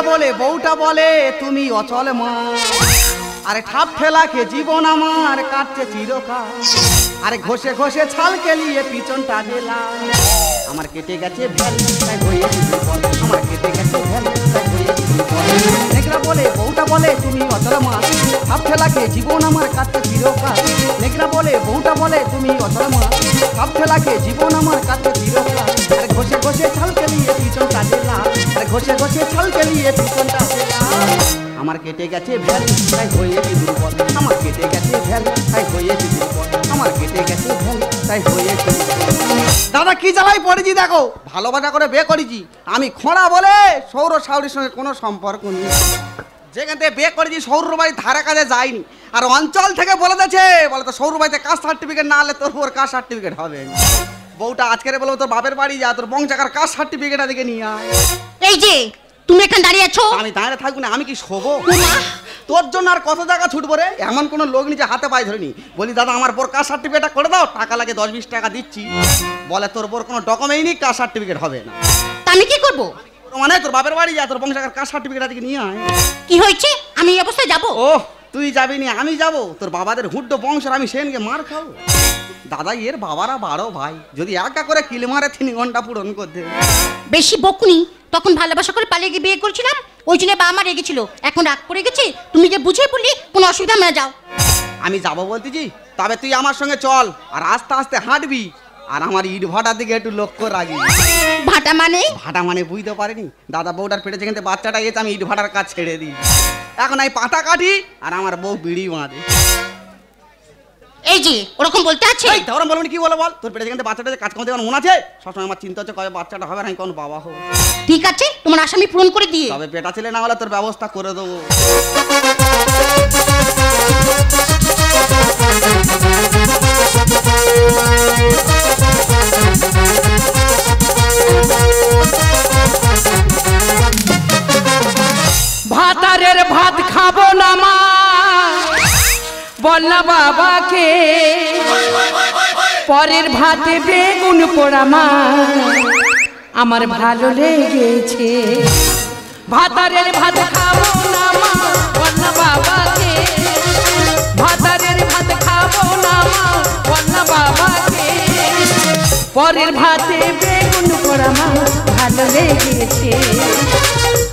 বলে বউটা বলে তুমি অচল মা, আরে ঠাপ ঠেলাকে জীবন আমার কাটছে চিরকাল, আরে ঘষে ঘষে ছাল কেলিয়ে পিছনটা গেলাম, আমার কেটে গেছে ভ্যাল তাই হয়েছি দুর্বল, আমার কেটে গেছে ভ্যাল তাই হয়েছি দুর্বল। নেকড়া বলে বউটা বলে তুমি অচল মা, ঠাপ ঠেলাকে জীবন আমার কাটছে চিরকাল, নেকড়া বলে বউটা বলে তুমি অচল মা, ঠাপ ঠেলাকে জীবন আমার কাটছে চিরকাল, আরে ঘষে ঘষে ছাল কেলিয়ে পিছনটা গেলাম, আরে ঘষে ঘষে ছাল কেলিয়ে পিছনটা গেলাম, আমার কেটে গেছে ভ্যাল তাই হয়েছি দুর্বল, আমার কেটে গেছে ভ্যাল তাই হয়েছি দুর্বল, আমার কেটে গেছে ভ্যাল তাই হয়েছি দুর্বল। দাদা কি জ্বালাই পড়েছি দেখো, ভালোবাসা করে বিয়ে করেছি আমি, খোঁড়া বলে সৌর শাওরির সঙ্গে কোনো সম্পর্ক নেই, যেখান থেকে বিয়ে করেছি সৌর বাড়ির ধারে কাজে যাইনি, আর অঞ্চল থেকে বলে দিয়েছে বলে তো সৌর বাড়িতে কাস্ট সার্টিফিকেট না হলে তোর ওর কাস্ট সার্টিফিকেট হবে। বউটা আজকের বলবো তোর বাপের বাড়ি যা, তোর বংশাকার কাস্ট সার্টিফিকেট দিকে নিয়ে আয়। এই যে তুমি এখানে দাঁড়িয়ে আছো, আমি দাঁড়িয়ে থাকবো না, আমি কি শোবো? তোর জন্য আর কত জায়গা ছুটবো রে, এমন কোনো লোক নিচে হাতে পায়ে ধরিনি। বলি দাদা আমার বোর কাস্ট সার্টিফিকেটটা করে দাও, টাকা লাগে 10-20 টাকা দিচ্ছি, বলে তোর বোর কোনো ডকুমেন্টই নেই, কাস্ট সার্টিফিকেট হবে না। তা আমি কি করবো? মানে তোর বাপের বাড়ি যা, তোর বংশাকার কাস্ট সার্টিফিকেট দিকে নিয়ে আয়। কি হয়েছে, আমি এই অবস্থায় যাবো? ও তুই যাবি নি আমি যাব, তোর বাবাদের হুড্ডো বংশের আমি সেনকে মার খাবো। দাদা এর বাবারা 12 ভাই, যদি একা করে কিল মারে 3 ঘন্টা পূরণ করতে। বেশি বকুনি, তখন ভালোবাসা করে পালিয়ে গিয়ে বিয়ে করেছিলাম, ওই জন্য বাবা মা রেগেছিল, এখন রাগ করে গেছে, তুমি যে বুঝিয়ে বললি কোনো অসুবিধা না, যাও। আমি যাবো বলতেছি, তবে তুই আমার সঙ্গে চল, আর আস্তে আস্তে হাঁটবি, আর আমার ইট ভাটার দিকে একটু লক্ষ্য রাখবি। ভাটা মানে? ভাটা মানে বুঝতে পারিনি, দাদা বউটার পেটে যেখানে বাচ্চাটা গেছে আমি ইট ভাটার কাজ ছেড়ে দিই, এখন আমি পাতা কাটি আর আমার বউ বিড়ি বাঁধে। এই যে ওরকম বলতে আছে, ওরকম বলবি কি বলো বল, তোর পেটে যেখানে বাচ্চাটা কাজ করতে আমার মনে আছে, সবসময় আমার চিন্তা হচ্ছে কবে বাচ্চাটা হবে, আমি কোন বাবা হবো। ঠিক আছে তোমার আসামি পূরণ করে দিয়ে, তবে পেটা ছেলে না হলে তোর ব্যবস্থা করে দেবো। ভাতারের ভাত খাবো না মা, বল না বাবাকে, পরের ভাতে বেগুন পোড়া মা আমার ভালো লেগেছে। ভাতারের ভাত খাবো না মা, বল না বাবাকে, ভাতারের ভাত খাবো না মা, বল না বাবাকে, পরের ভাতে বেগুন পোড়া মা ভালো লেগেছে,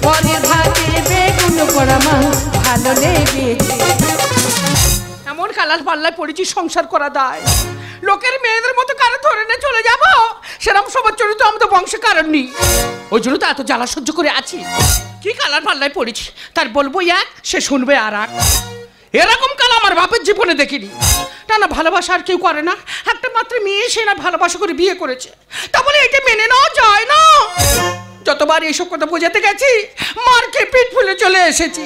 পরের ভাতে বেগুন পোড়া মা ভালো লেগেছে। এমন কালার পাল্লায় পড়েছি সংসার করা দায়, লোকের মেয়েদের মতো কারো ধরে নিয়ে চলে যাব, সেরকম সবার চরিত্র আমাদের বংশে কারণ নেই, ওই জন্য তো এত জ্বালা সহ্য করে আছি। কি কালার পাল্লায় পড়েছি, তার বলবো এক, সে শুনবে আর এক, এরকম কাল আমার বাপের জীবনে দেখিনি। না ভালোবাসা আর কেউ করে না, একটা মাত্র মেয়ে সে না ভালোবাসা করে বিয়ে করেছে, তা বলে এটা মেনে নেওয়া যায় না। যতবার এইসব কথা বোঝাতে গেছি মারকে পিঠ ফুলে চলে এসেছি,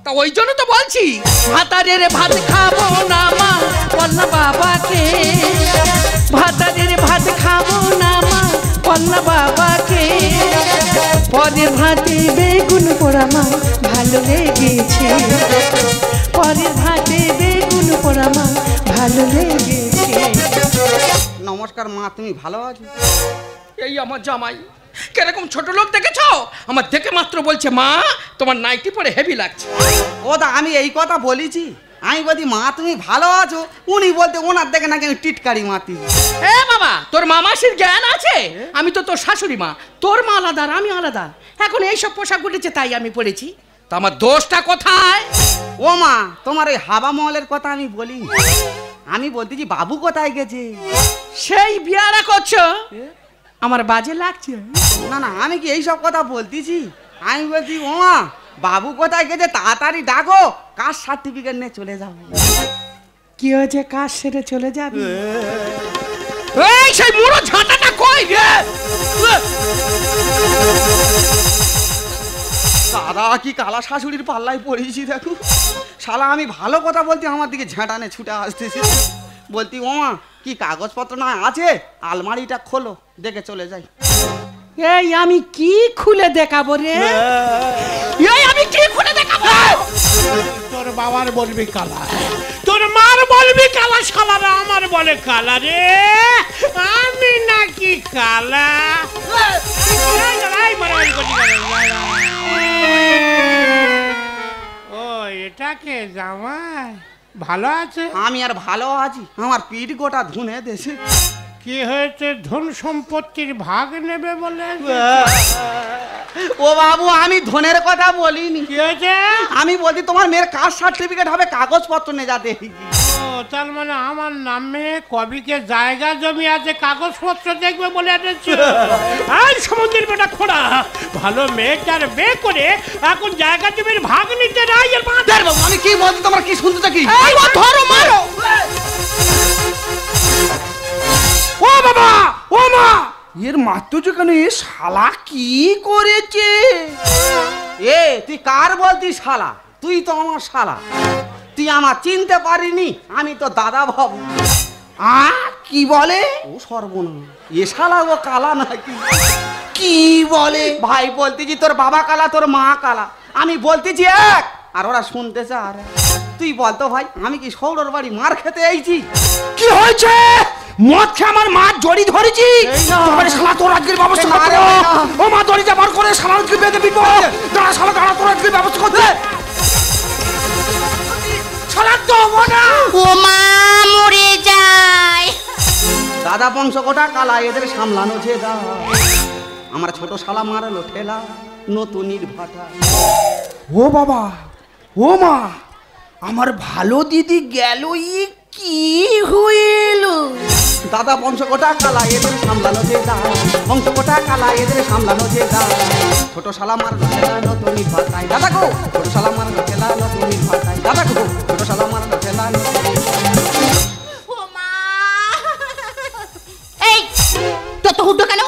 তা ওই জন্য তো বলছি ভাতারের ভাত খাবো না মা, বল না বাবাকে, ভাতারের ভাত খাবো না মা, বল না বাবাকে, পরের ভাতে বেগুন পোড়া মা ভালো লেগেছে, পরের ভাতে বেগুন পোড়া মা ভালো লেগেছে। নমস্কার মা, তুমি ভালো আছো? এই আমার জামাই কিরকম ছোট লোক দেখেছো, আমার দেখে মাত্র বলছে মা তোমার নাইটি পরে হেভি লাগছে। ও দা আমি এই কথা বলেছি, আমি বলছি মা তুমি ভালো আছো, উনি বলতে ওনার দেখে নাকি আমি টিটকারি মাতি। এ বাবা তোর মামাসির জ্ঞান আছে, আমি তো তোর শাশুড়ি মা, তোর মা আলাদা আর আমি আলাদা, এখন এইসব পোশাক উঠেছে তাই আমি পরেছি, তা আমার দোষটা কোথায়? ও মা তোমার ওই হাবা মহলের কথা আমি বলি, আমি বলতেছি বাবু কোথায় গেছে? সেই বিয়ারা করছো, আমার বাজে লাগছে। না না আমি কি এইসব কথা বলতেছি, আমি বলছি ও মা বাবু কোথায় গেছে, তাড়াতাড়ি ডাকো, কাস্ট সার্টিফিকেট নিয়ে চলে যাবো। কি হয়েছে, কাজ সেরে চলে যাবি? এই সেই মুড়ো ঝাঁটাটা কই রে? দাদা কি কালা শাশুড়ির পাল্লায় পড়েছি দেখো, শালা আমি ভালো কথা বলতে আমার দিকে ঝাঁটানে ছুটে আসতেছি, বলতি ও মা কি কাগজপত্র না আছে, আলমারিটা খোলো দেখে চলে যাই। এই আমি কি খুলে দেখাবো রে, এই আমি কি খুলে দেখাবো? তোর বাবার বলবি কালা, তোর মার বলবি কালা, শালারা আমার বলে কালা রে, আমি নাকি কালা? কে জামাই ভালো আছে? আমি আর ভালো আছি, আমার পিঠ গোটা ধুনে দেশে। কি হয়েছে? ধন সম্পত্তির ভাগ নেবে বলে? ও বাবু, আমি ধনের কথা বলিনি। কি হয়েছে? আমি বলছি তোমার মেয়ের কাস্ট সার্টিফিকেট হবে, কাগজপত্র নিয়ে যাতে। ও তার মানে আমার নামে কবিকে জায়গা জমি আছে, কাগজপত্র দেখবে বলে এনেছে। আর সমুদ্রের বেটা খোড়া, ভালো মেয়েটার বিয়ে করে এখন জায়গা জমির ভাগ নিতে নাই। আর বাবু আমি কি বলছি, তোমার কি শুনতে কি? ধরো মারো। ও বাবা, ও মা, এর মাত্র যেখানে শালা কি করেছে? এ তুই কার বলতিস শালা? তুই তো আমার শালা, তুই আমার চিনতে পারিনি, আমি তো দাদা বাবু। কি বলে? ও সর্বনাশ, এ শালা ও কালা নাকি? কি বলে? ভাই বলতেছি তোর বাবা কালা, তোর মা কালা, আমি বলতেছি এক, আর ওরা শুনতেছে আর। তুই বলতো ভাই, আমি কি সৌরর বাড়ি মার খেতে আইছি? কি হয়েছে? মদ খেয়ে আমার মা জড়ি ধরেছি। তোমার শালা তোর আজকের ব্যবস্থা করতে। ও মা দড়িটা বার করে শালার কি বেঁধে বিটবো। দাঁড়া শালা, দাঁড়া, তোর আজকের ব্যবস্থা করতে। শালা তো না, ও মা মরে যায়। দাদা বংশ গোটা কালা, এদের সামলানো যে দা। আমার ছোট শালা মারালো ঠেলা, নতুনির ভাটা। ও বাবা, ও মা, আমার ভালো দিদি গেল, কি হইল? দাদা বংশ গোটা কালা, এদের সামলানো যে দা। বংশ গোটা কালা, এদের সামলানো যে দা। ছোট শালা মারালো ঠেলা, নতুনির ভাটায়। দাদা গো, ছোট শালা মারালো ঠেলা, নতুনির ভাটায়। দাদা গো, ছোট শালা মারালো ঠেলা, নতুনির ভাটায়। ও মা, এই তো হুড্ডো কেন?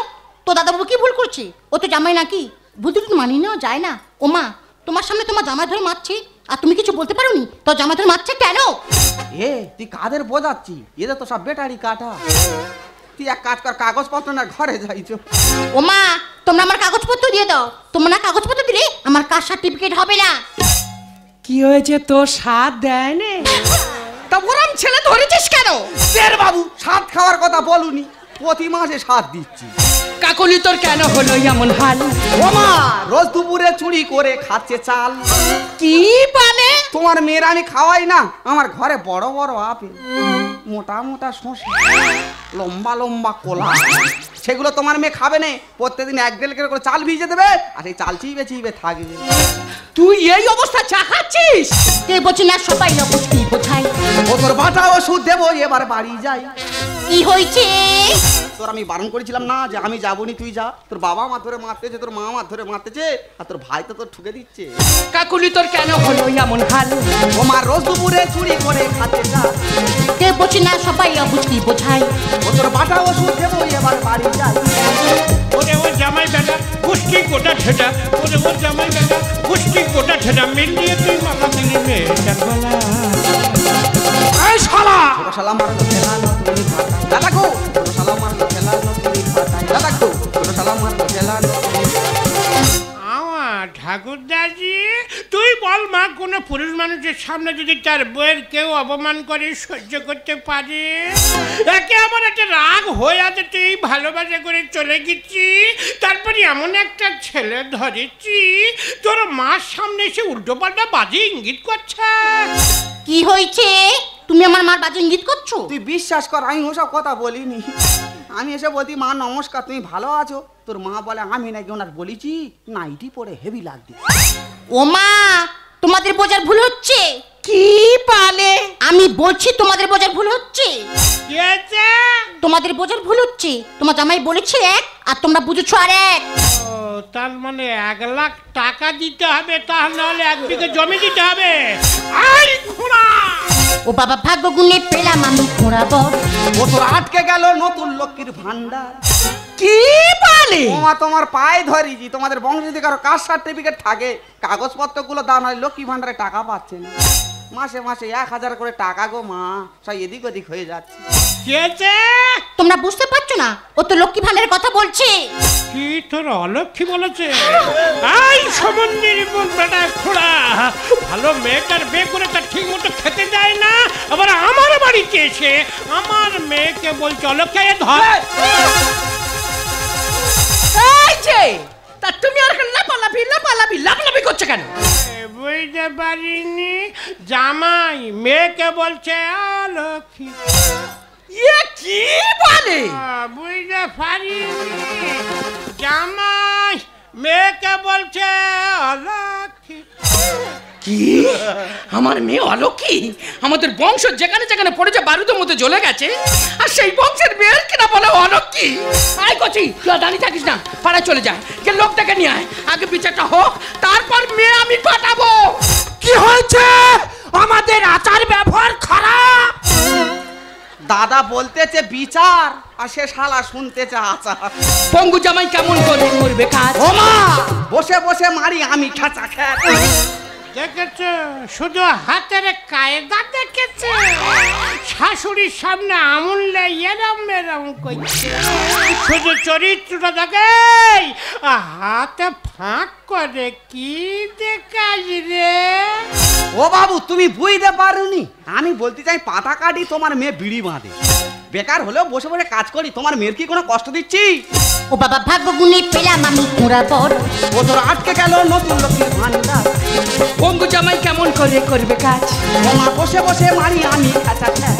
তো দাদাবাবু কি ভুল করছে? ও তো জামাই নাকি, ভুল তো মানি নেওয়া যায় না। ও মা, তোমার সামনে তোমার জামাই ধরে মারছে আর তুমি কিছু বলতে পারোনি? তো জামাই ধরে মারছে কেন? এ তুই কাদের বোঝাচ্ছি? এদের তো সব বেটারি কাটা। তুই এক কাজ কর, কাগজপত্র না ঘরে যাইছ। ও মা, তোমরা আমার কাগজপত্র দিয়ে দাও। তোমরা না কাগজপত্র দিলে আমার কাস্ট সার্টিফিকেট হবে না। কি হয়েছে, তোর স্বাদ দেয় না? তা ওরম ছেলে ধরেছিস কেন? দের বাবু, সাত খাওয়ার কথা বলুনি, প্রতি মাসে সাত দিচ্ছি। কাকলি তোর কেন হলো এমন হাল? ও মা, রোজ দুপুরে চুরি করে খাচ্ছে চাল। কি বলে? তোমার মেয়ের আমি খাওয়াই না, আমার ঘরে বড় বড় আপেল, মোটা মোটা শসা, লম্বা লম্বা কোলা, সেগুলো তোমার মেয়ে খাবে না। প্রত্যেকদিন 1-1.5 কিলো করে চাল ভিজে দেবে, আর সেই চাল চিবে চিবে থাকবে। তুই এই অবস্থা চা খাচ্ছিস? কে বলছি না সবাই না বুঝতেই বোঝাই। ও তোর বাটা ওষুধ দেবো, এবার বাড়ি যাই। কি হয়েছে? তোর আমি বারণ করেছিলাম না যে আমি যাবনি, তুই যা। তোর বাবা আমার ধরে মারতেছে, তোর মা আমার ধরে মারতেছে, আর তোর ভাই তো তোর ঠুকে দিচ্ছে। কাকুলি তোর কেন হলো এমন হাল? ও মা রোজ দুপুরে চুরি করে খাচ্ছে চাল। কে বলছি না সবাই বুঝতেই বোঝাই। ও তোর বাটা ওষুধ দেবো, এবার বাড়ি যাই। ওরে ও জামাই বেটা পুষ্টি কোটা ঠেটা, ওরে ও জামাই বেটা পুষ্টি কোটা ঠেটা, মিলিয়ে তুই মাথা দিলি মেয়েটার গলা। এই শালা, ছোট শালা মারলো ঠেলা, নতুনি ভাটায়। দাদা গো, ছোট শালা মারলো ঠেলা, নতুনি ভাটায়। দাদা গো, ছোট শালা মারলো ঠেলা, নতুনি ভাটায়। আমার ঠাকুরদাজি, তুই বল মা, কোনো পুরুষ মানুষের সামনে যদি তার বইয়ের কেউ অপমান করে সহ্য করতে পারে? একে আমার একটা রাগ হয়ে আছে, তুই ভালোবাসা করে চলে গেছি, তারপরে এমন একটা ছেলে ধরেছি, তোর মার সামনে এসে উল্টো পাল্টা বাজে ইঙ্গিত করছে। কি হয়েছে? তুমি আমার মার বাজে ইঙ্গিত করছো? তুই বিশ্বাস কর, আমি ওসব কথা বলিনি। আমি এসে বলতি মা নমস্কার, তুমি ভালো আছো? তোর মা বলে আমি নাকি ওনার বলেছি নাইটি পরে হেভি লাগবে। ও মা, তোমাদের বোঝার ভুল হচ্ছে। কি পালে? আমি বলছি তোমাদের বোঝার ভুল হচ্ছে। কি হয়েছে? তোমাদের বোঝার ভুল হচ্ছে। তোমার জামাই বলেছে এক, আর তোমরা বুঝেছো আর এক। ও তার মানে 1 লাখ টাকা দিতে হবে, তাহলে 1 বিঘে জমি দিতে হবে। আই খোড়া, ও বাবা, ভাগ্য গুণে পেলাম আমি ঘোরাবো। ও তোর আটকে গেল নতুন লক্ষ্মীর ভান্ডার। কি পালে? ওমা তোমার পায়ে ধরিছি, তোমাদের বংশ যদি কারো কাস্ট সার্টিফিকেট থাকে, কাগজপত্রগুলো দাও, নয় লক্ষ্মী ভান্ডারে টাকা পাচ্ছে না। মাসে মাসে 1000 করে টাকা গো মা, সব এদিক ওদিক হয়ে যাচ্ছে। কি হয়েছে? তোমরা বুঝতে পারছো না, ও তো লক্ষ্মী ভান্ডারের কথা বলছে। কি তোর অলক্ষী বলেছে? আই সমন্দির বোন বেটা খোড়া, ভালো মেয়েটার বিয়ে করে তার ঠিক মতো খেতে দেয় না, আবার আমার বাড়িতে এসে আমার মেয়েকে বলছে অলক্ষী, ধর। এই যে, তা তা তুমি আর লাফালাফি করছো কেন? বুঝতে পারিনি, জামাই মেয়েকে বলছে অলক্ষী। এ কি বলে? বুঝতে পারিনি, জামাই মেয়েকে বলছে অলক্ষী। কি আমার মেয়ে অলক্ষী? আমাদের বংশ যেখানে যেখানে পড়েছে বারুদের মধ্যে জ্বলে গেছে, আর সেই বংশের মেয়ের কিনা বলে অলক্ষী? আয় কচি, তুই দাঁড়িয়ে থাকিস না, পাড়ায় চলে যায়, যে লোক দেখে নিয়ে আয়, আগে বিচারটা হোক, তারপর মেয়ে আমি পাঠাবো। কি হয়েছে? আমাদের আচার ব্যবহার খারাপ। দাদা বলতেছে বিচার, আর সে শালা শুনতেছে আচার। পঙ্গু জামাই কেমন করে করবে কাজ? ও মা, বসে বসে মারি আমি খাঁচা খ্যাচ। দেখেছ, শুধু হাতের কায়দা দেখেছ, শাশুড়ির সামনে আমুললে এরম এরম করছে, শুধু চরিত্রটা দেখে হাতে ফাঁক করে কি দেখাস রে। ও বাবু, তুমি বুঝতে পারোনি, আমি বলতে চাই পাতা কাটি তোমার মেয়ে বিড়ি বাঁধে। বেকার হলেও বসে বসে কাজ করি, তোমার মেয়ের কি কোনো কষ্ট দিচ্ছি? ও বাবা, ভাগ্য গুণে পেলাম আমি কুড়া পর। ও তোর আটকে গেল নতুন লক্ষ্মীর ভান্ডার। পঙ্গু জামাই কেমন করে করবে কাজ? ও মা, বসে বসে মারি আমি খাঁচা খ্যাচ।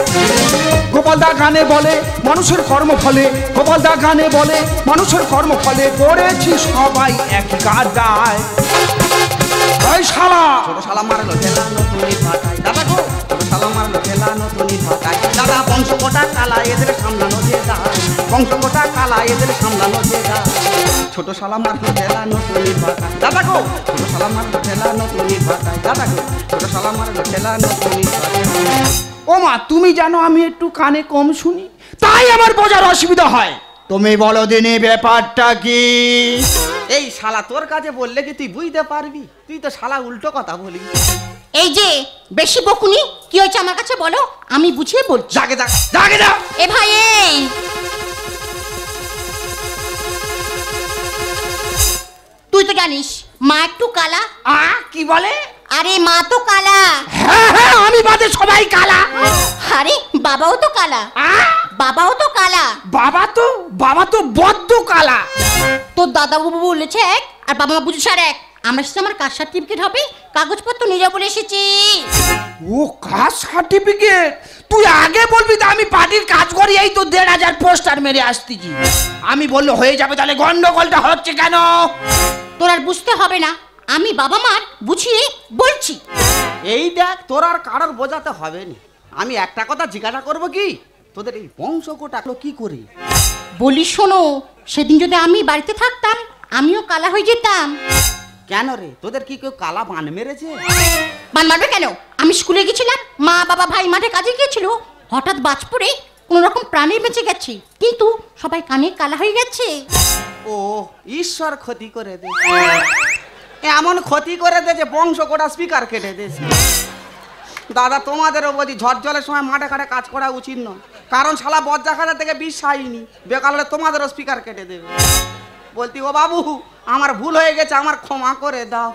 গোপালদা গানে বলে মানুষের কর্ম ফলে, গোপালদা গানে বলে মানুষের কর্ম ফলে, পড়েছি সবাই এক গাদায়। ওই শালা ছোট শালা মারলো ঠেলা নতুনই ভাটায়। দাদা গো, ছোট শালা মারলো ঠেলা নতুনই ভাটায়। দাদা বংশ গোটা কালা, এদের সামলানো যে যায়, বংশ গোটা কালা, এদের সামলানো যে যায়। ছোট শালা মারলো ঠেলা নতুনই ভাটায়। দাদা গো, ছোট শালা মারলো ঠেলা নতুনই ভাটায়। দাদা গো, ছোট শালা মারলো ঠেলা নতুনই ভাটায়। ও মা, তুমি জানো আমি একটু কানে কম শুনি, তাই আমার বোঝার অসুবিধা হয়। তুমি বলো দিনে ব্যাপারটা কি? এই শালা, তোর কাছে বললে কি তুই বুঝতে পারবি? তুই তো শালা উল্টো কথা বলি। এই যে বেশি বকুনি, কি হয়েছে আমার কাছে বলো, আমি বুঝিয়ে বলছি। জাগে যা, জাগে যা। এ ভাই, এই তুই তো জানিস মা একটু কালা। কি বলে? আরে মা তো কালা। হ্যাঁ হ্যাঁ, আমি বাদে সবাই কালা। আরে বাবাও তো কালা। বাবাও তো কালা। বাবা তো বড্ড কালা। তোর দাদাবাবু বলেছে এক, আর বাবা মা বুঝেছে আর এক। আমার সাথে আমার কাস্ট সার্টিফিকেট হবে, কাগজপত্র নিয়ে যাবো বলে এসেছি। ও, কাস্ট সার্টিফিকেট? তুই আগে বলবি তো, আমি পার্টির কাজ করি, এই তো 1,500 পোস্টার মেরে আসতেছি। আমি বললে হয়ে যাবে, তাহলে গন্ডগোলটা হচ্ছে কেন? তোর আর বুঝতে হবে না, আমি বাবা মার বুঝিয়ে বলছি। এই দেখ, তোর আর কারোর বোঝাতে হবে না। আমি একটা কথা জিজ্ঞাসা করবো কি, তোদের এই বংশ গোটালো কি করে? বলি শোনো, সেদিন যদি আমি বাড়িতে থাকতাম, আমিও কালা হয়ে যেতাম। কেন রে, তোদের কি কেউ কালা বান মেরেছে? বান মারবে কেন? আমি স্কুলে গেছিলাম, মা বাবা ভাই মাঠে কাজে গিয়েছিল, হঠাৎ বাজ পড়ে কোন রকম প্রাণী বেঁচে গেছে, কিন্তু সবাই কানে কালা হয়ে গেছে। ও, ঈশ্বর ক্ষতি করে দে, এমন ক্ষতি করে দে যে বংশ গোটা স্পিকার কেটে দিয়েছে। দাদা, তোমাদেরও বলি ঝড় জলের সময় মাঠে ঘাটে কাজ করা উচিত নয়, কারণ শালা বজ্জা খাতা থেকে বিষ খাইনি, বেকার হলে তোমাদেরও স্পিকার কেটে দেবে। বলতি, ও বাবু, আমার ভুল হয়ে গেছে, আমার ক্ষমা করে দাও।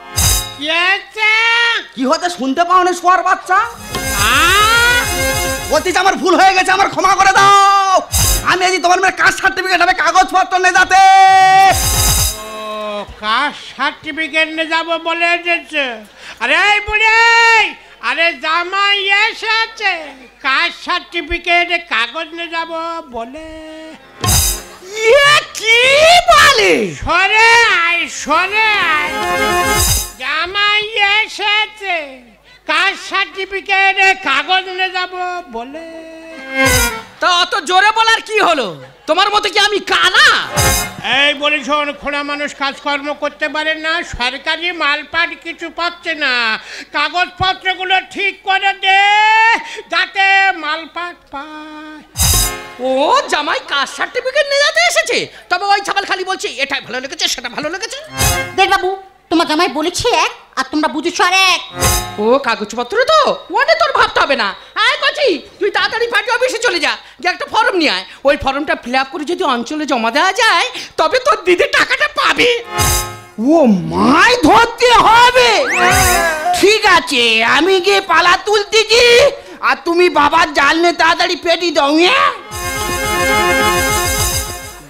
কি হতে শুনতে পাও না শোয়ার বাচ্চা? বলতিস আমার ভুল হয়ে গেছে, আমার ক্ষমা করে দাও। আমি আজ তোমার মেয়ের কাস্ট সার্টিফিকেট হবে, কাগজপত্র নিয়ে যাতে। কাস্ট সার্টিফিকেট নিয়ে যাবো বলে এসেছে? আরে এই বুড়ি, আরে জামাই এসেছে, কাস্ট সার্টিফিকেট কাগজ নিয়ে যাবো বলে। কি বলে? সরে আয়, সরে আয়, জামাই এসেছে, কাস্ট সার্টিফিকেট কাগজ নিয়ে যাবো বলে। তা অত জোরে বলার কি হলো? তোমার মতো কি আমি কানা? এই বলি শোন, খোড়া মানুষ কাজকর্ম করতে পারে না, সরকারি মালপাট কিছু পাচ্ছে না, কাগজপত্রগুলো ঠিক করে দে যাতে মালপাট পায়। ও জামাই কাস্ট সার্টিফিকেট নিয়ে যেতে এসেছে, তবে ওই ছাবাল খালি বলছে এটা ভালো লেগেছে সেটা ভালো লেগেছে। দেখ বাবু, তোমার জামাই বলেছে এক, আর তোমরা বুঝেছো আর এক। ও কাগজপত্র তো ওটা তোর ভাবতে হবে না। আয় কচি, তুই তাড়াতাড়ি পার্টি অফিসে চলে যা, যে একটা ফর্ম নিয়ে আয়। ওই ফর্মটা ফিল আপ করে যদি অঞ্চলে জমা দেওয়া যায়, তবে তোর দিদি টাকাটা পাবে। ও মাই ধরতে হবে। ঠিক আছে, আমি গিয়ে পালা তুলতেছি, আর তুমি বাবার জাল নিয়ে তাড়াতাড়ি পেটি দাও।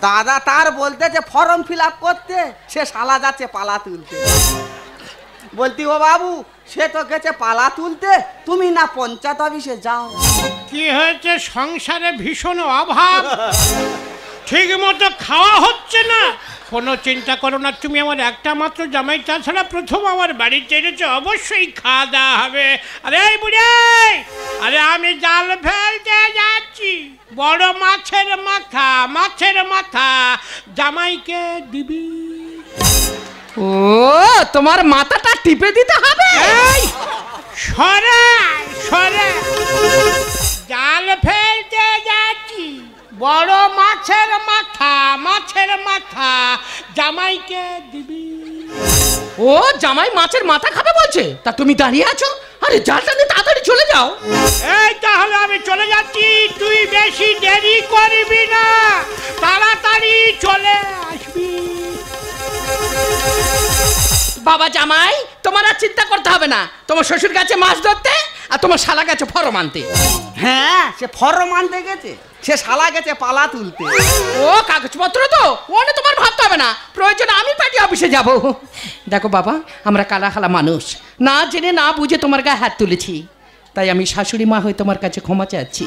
দাদা তার বলতে যে ফর্ম ফিল আপ করতে, সে শালা যাচ্ছে পালা তুলতে। বলতি ও বাবু, সে তো গেছে পালা তুলতে, তুমি না পঞ্চায়েত অফিসে যাও। কি হয়েছে? সংসারে ভীষণ অভাব, ঠিক মতো খাওয়া হচ্ছে না। কোনো চিন্তা করো না, তুমি আমার একটা মাত্র জামাই, তাছাড়া প্রথম আমার বাড়িতে এনেছো, অবশ্যই খাওয়া দাওয়া হবে। আরে এই বুড়ে, আরে আমি জাল ফেলতে যাচ্ছি, বড় মাছের মাথা, মাছের মাথা জামাইকে দিবি। ও, তোমার মাথাটা টিপে দিতে হবে। এই সরে সরে, জাল ফেলতে যাচ্ছি, বড় মাছের মাথা, মাছের মাথা জামাইকে দিবি। ও, জামাই মাছের মাথা খাবে বলছে, তা তুমি দাঁড়িয়ে আছো? আরে জালটা নিয়ে তাড়াতাড়ি চলে যাও। এই তাহলে আমি চলে যাচ্ছি, তুই বেশি দেরি করবি না, তাড়াতাড়ি চলে আসবি। বাবা জামাই, তোমার আর চিন্তা করতে হবে না, তোমার শ্বশুর গেছে মাছ ধরতে, আর তোমার শালা গেছে ফরম আনতে। হ্যাঁ, সে ফর্ম আনতে গেছে, সে শালা গেছে পালা তুলতে। ও, কাগজপত্র তো ওনে তোমার ভাবতে হবে না, প্রয়োজনে আমি পার্টি অফিসে যাব। দেখো বাবা, আমরা কালাখালা মানুষ, না জেনে না বুঝে তোমার গায়ে হাত তুলেছি, তাই আমি শাশুড়ি মা হয়ে তোমার কাছে ক্ষমা চাচ্ছি।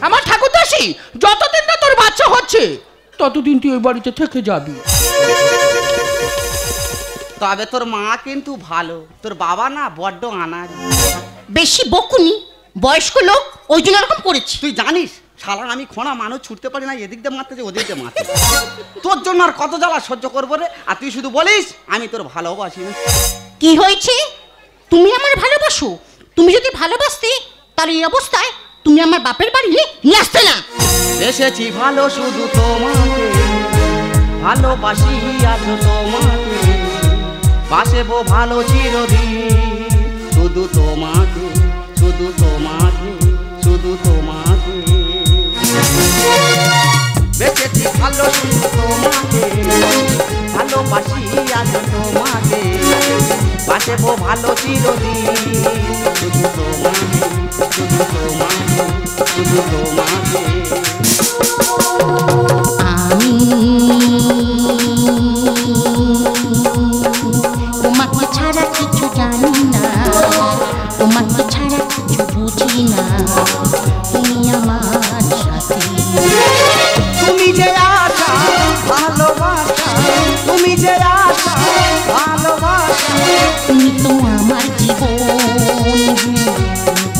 আমার ঠাকুরদাসী, যতদিন না তোর বাচ্চা হচ্ছে ততদিন তুই ওই বাড়িতে থেকে যাবি। তবে তোর মা কিন্তু ভালো, তোর বাবা না বড্ড আনাড়ি। বেশি বকুনি, বয়স্ক লোক, ওই জন্য এরকম করেছি। তুই জানিস শালা আমি খোঁড়া মানুষ ছুটতে পারি না, এদিক দিয়ে মারতেছে ওদিক দিয়ে মারতে, তোর জন্য আর কত জ্বালা সহ্য করবো রে। আর তুই শুধু বলিস আমি তোর ভালোবাসি না। কি হয়েছে? তুমি আমার ভালোবাসো? তুমি যদি ভালোবাসতে তাহলে এই অবস্থায় তুমি আমার বাপের বাড়ি নিয়ে আসতে না। এসেছি ভালো শুধু তোমাকে, ভালোবাসি আজ তোমাকে, বাসবো ভালো চিরদিন, শুধু তোমাকে, শুধু তোমাকে, শুধু তোমাকে। বেঁচেছি ভালো শুধু তোমাকে, ভালোবাসি আজ তোমাকে, বাসবো ভালো চিরদিন, শুধু তোমাকে, শুধু তোমাকে, শুধু তোমাকে। আমি তোমাকে ছাড়া কিছু জানি না, তোমাকে ছাড়া কিছু বুঝি না, তুমি আমার সাথী। তুমি যে আশা ভালোবাসা, তুমি যে আশা ভালোবাসা, তুমি তো আমার জীবন, তুমি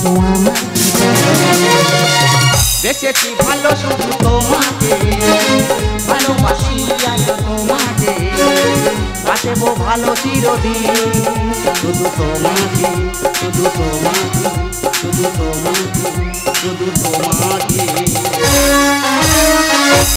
তো আমার জীবন। বেঁচেছি ভালো শুধু তোমাকে, ভালোবাসি আজ তোমাকে, বাসবো ভালো চিরদিন, শুধু তোমাকে, শুধু তোমাকে, শুধু তোমাকে, শুধু তোমাকে।